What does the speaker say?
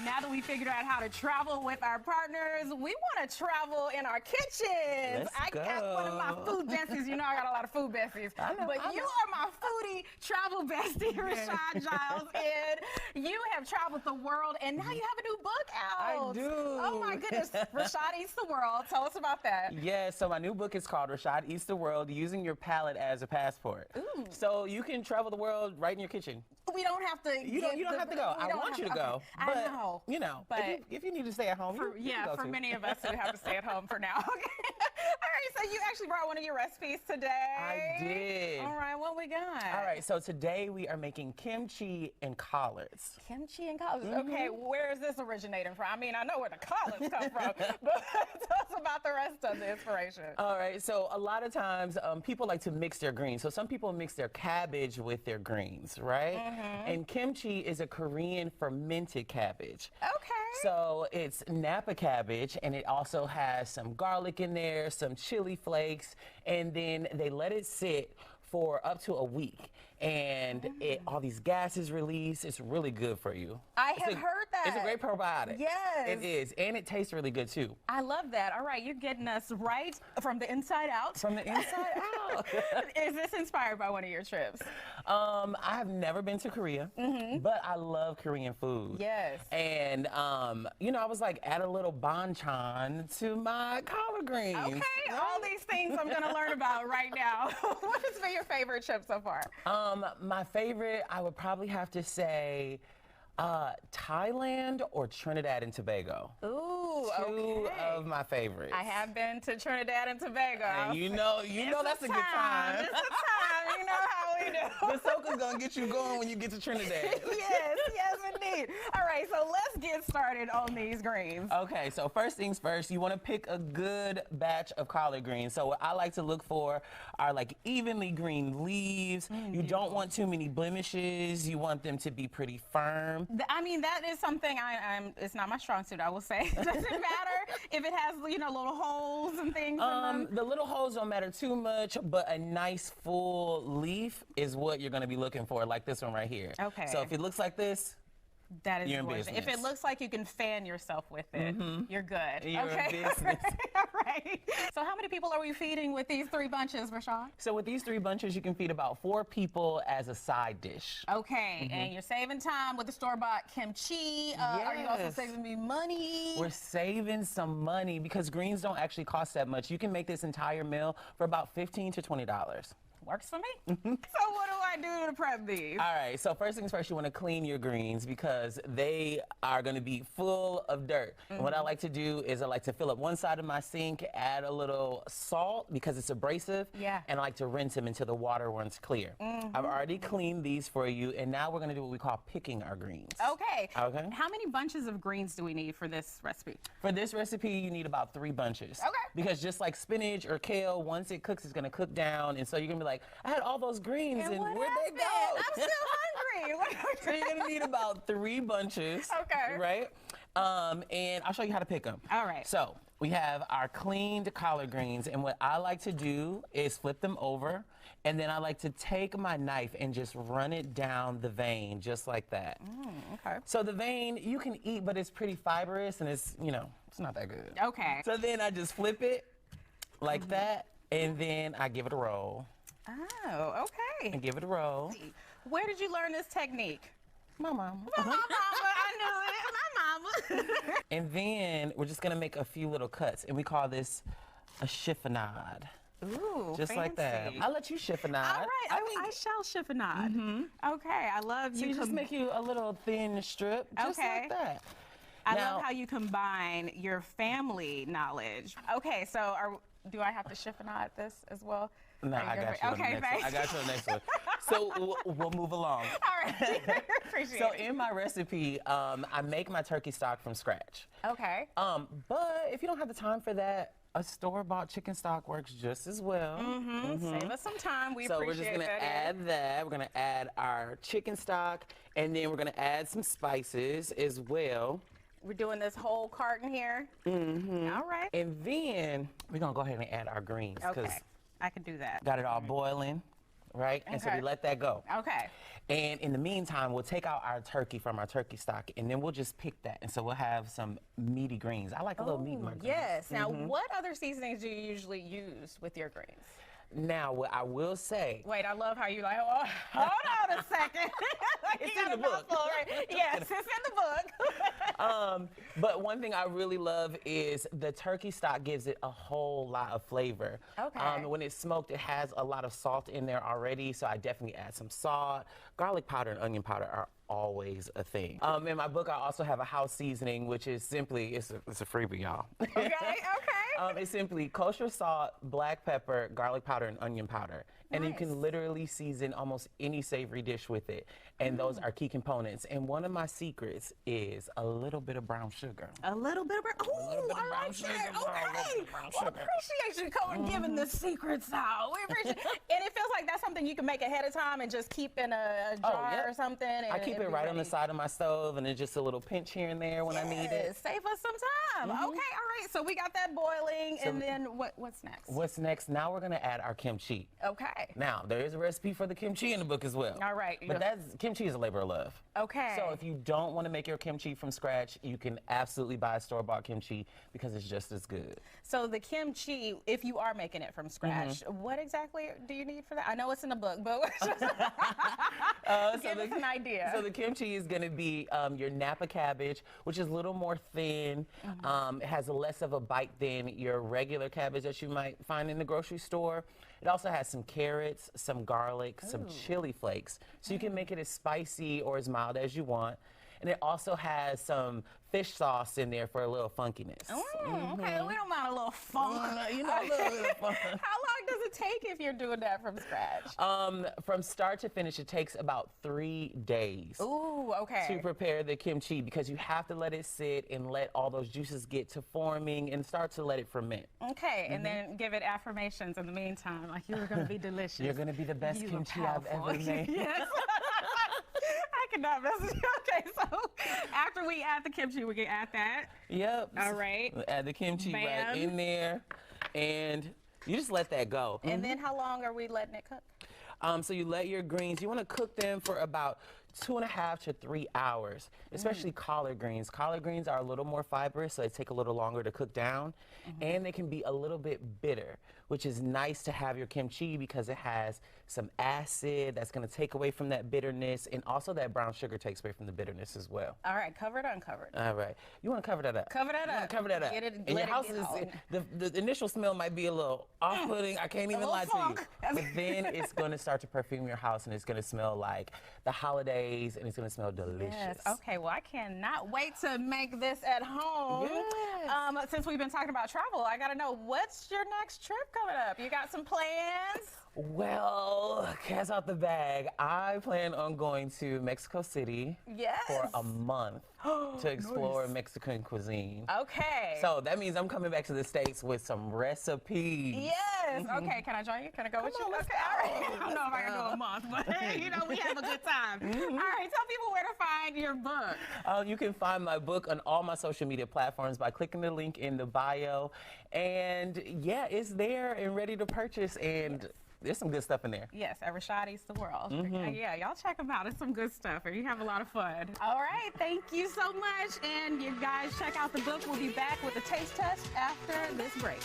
Now that we figured out how to travel with our partners, we want to travel in our kitchens. I got one of my food besties. You know I got a lot of food besties. But you are my foodie travel bestie, Rashad Jiles. And you have traveled the world, and now you have a new book out. I do. Oh, my goodness. Rashad Eats the World. Tell us about that. Yeah, so my new book is called Rashad Eats the World, Using Your Palate as a Passport. Ooh. So you can travel the world right in your kitchen. We don't have to. You don't have to go. I want you to go. Okay. But, I know. You know, but if you need to stay at home, you can go for too. many of us who have to stay at home for now. Okay. All right, so you actually brought one of your recipes today. I did. All right, what we got? All right, so today we are making kimchi and collards. Kimchi and collards. Okay, where is this originating from? I mean, I know where the collards come from, but tell us about the rest of the inspiration. All right, so a lot of times people like to mix their greens. So some people mix their cabbage with their greens, right? And kimchi is a Korean fermented cabbage. Okay. So it's Napa cabbage, and it also has some garlic in there, some chili flakes, and then they let it sit for up to a week, and all these gases release. It's really good for you. I have heard that. It's a great probiotic. Yes. It is, and it tastes really good too. I love that. All right, you're getting us right from the inside out. From the inside out. Is this inspired by one of your trips? I have never been to Korea, but I love Korean food. Yes. And, you know, I was like, add a little banchan to my collard greens. Okay, all these things I'm going to learn about right now. What has been your favorite trip so far? My favorite, I would probably have to say Thailand or Trinidad and Tobago. Ooh, Two of my favorites. I have been to Trinidad and Tobago. And you know that's a good time. It's a time. You know how we do. The soca's gonna get you going when you get to Trinidad. Yes, indeed. All right, so let's get started on these greens. Okay, so first things first, you want to pick a good batch of collard greens. So what I like to look for are like evenly green leaves. You don't want too many blemishes. You want them to be pretty firm. I mean, that is something it's not my strong suit, I will say. Does it matter if it has, you know, little holes and things in them? The little holes don't matter too much, but a nice full leaf is what you're going to be looking for, like this one right here. Okay. So if it looks like this, that is you're in gorgeous. business. If it looks like you can fan yourself with it, you're good. You're in business. All right. So how many people are we feeding with these 3 bunches, Rashad? So with these 3 bunches, you can feed about 4 people as a side dish. Okay, and you're saving time with the store-bought kimchi. Are you also saving me money? We're saving some money because greens don't actually cost that much. You can make this entire meal for about $15 to $20. Works for me. So what do I do to prep these? All right, so first things first, you want to clean your greens because they are going to be full of dirt. And what I like to do is I like to fill up one side of my sink, add a little salt because it's abrasive, and I like to rinse them until the water runs clear. I've already cleaned these for you, and now we're going to do what we call picking our greens. Okay. Okay. How many bunches of greens do we need for this recipe? For this recipe, you need about 3 bunches. Okay. Because just like spinach or kale, once it cooks, it's going to cook down, and so you're going to be like, I had all those greens, and where'd they go? I'm still hungry. So you're going to need about 3 bunches. Okay. Right? And I'll show you how to pick them. All right. So we have our cleaned collard greens, and what I like to do is flip them over, and then I like to take my knife and just run it down the vein, just like that. Okay. So the vein, you can eat, but it's pretty fibrous, and it's, you know, it's not that good. Okay. So then I just flip it like that, and then I give it a roll. Oh, okay. And give it a roll. Where did you learn this technique? My mama. My mama, I knew it. My mama. And then we're just gonna make a few little cuts, and we call this a chiffonade. Ooh, just fancy. like that. I'll let you chiffonade. All right, I shall chiffonade. Okay, I love you. So you just make you a little thin strip, just like that. I love how you combine your family knowledge. Okay, so do I have to chiffonade this as well? No, I got you on the next one. I got you on the next one. So we'll move along. All right. Appreciate So it. in my recipe, I make my turkey stock from scratch. Okay. But if you don't have the time for that, a store-bought chicken stock works just as well. Save us some time. We So appreciate we're just gonna add that. We're gonna add our chicken stock, and then we're gonna add some spices as well. We're doing this whole carton here. All right. And then we're gonna go ahead and add our greens. Okay. I can do that. Got it all boiling. right? And so Okay. we let that go. Okay. And in the meantime, we'll take out our turkey from our turkey stock, and then we'll just pick that. And so we'll have some meaty greens. I like a little meat in my greens. Yes. Now, what other seasonings do you usually use with your greens? Now, what I will say. Wait, I love how you like, oh, hold on a second. It's in the book. Right? Yes, it's in the book. But one thing I really love is the turkey stock gives it a whole lot of flavor. Okay. When it's smoked, it has a lot of salt in there already, so I definitely add some salt. Garlic powder and onion powder are always a thing. In my book, I also have a house seasoning, which is simply, it's a freebie, y'all. Okay, okay. It's simply kosher salt, black pepper, garlic powder, and onion powder. And you Nice. can literally season almost any savory dish with it. And those are key components. And one of my secrets is a little bit of brown sugar. A little bit of brown. little Ooh, bit of I brown like sugar, that. girl, a little Okay. bit of brown Well, sugar. appreciate you coming giving the secrets out. We appreciate and it feels like that's something you can make ahead of time and just keep in a jar yeah. or something. And I keep it'll it be right on the ready. side of my stove, and it's just a little pinch here and there when I need it. Yes, save us some time. Okay, all right. So we got that boiling, and then what's next? What's next? Now we're gonna add our kimchi. Okay. Now, there is a recipe for the kimchi in the book as well. All right. But kimchi is a labor of love. Okay. So if you don't want to make your kimchi from scratch, you can absolutely buy store-bought kimchi because it's just as good. So the kimchi, if you are making it from scratch, what exactly do you need for that? I know it's in the book, but give us an idea. So the kimchi is going to be your Napa cabbage, which is a little more thin. It has less of a bite than your regular cabbage that you might find in the grocery store. It also has some carrots, some garlic, some chili flakes. So you can make it as spicy or as mild as you want. And it also has some fish sauce in there for a little funkiness. Okay, we don't mind a little funk. You know, a little bit of fun. How long does it take if you're doing that from scratch? From start to finish, it takes about 3 days. Ooh, okay. To prepare the kimchi, because you have to let it sit and let all those juices get to forming and start to let it ferment. Okay, and then give it affirmations in the meantime, like you were going to be delicious. You're going to be the best You are kimchi I've ever powerful. made. Yes. I cannot mess with you. Okay, so after we add the kimchi, we can add that. Yep. All right. Add the kimchi right Bam. in there, and you just let that go. And then how long are we letting it cook? So you let your greens, you want to cook them for about 2.5 to 3 hours, especially collard greens. Collard greens are a little more fibrous, so they take a little longer to cook down, and they can be a little bit bitter, which is nice to have your kimchi because it has some acid that's going to take away from that bitterness, and also that brown sugar takes away from the bitterness as well. All right, covered, uncovered. All right. You want to cover that up. Cover that You wanna up. Cover that up. Get it- and let your it house get is, out. the initial smell might be a little off-putting. I can't even little lie to you. funk. But then it's going to start to perfume your house, and it's going to smell like the holidays, and it's going to smell delicious. Yes. Okay. Well, I cannot wait to make this at home. Yes. Since we've been talking about travel, I got to know, what's your next trip coming up? You got some plans? Well, cat's out the bag. I plan on going to Mexico City Yes. for a month to explore Mexican cuisine. Okay. So that means I'm coming back to the States with some recipes. Yes. Okay. Can I join you? Can I go with you? on, let's Okay. All right. go. I don't know if I can do a month, but you know, we have a good time. All right. Tell people where to find your book. You can find my book on all my social media platforms by clicking the link in the bio. And yeah, it's there and ready to purchase. And there's some good stuff in there. Yes, at Rashad Eats the World. Yeah, y'all check them out. It's some good stuff, and you have a lot of fun. All right, thank you so much. And you guys check out the book. We'll be back with a taste test after this break.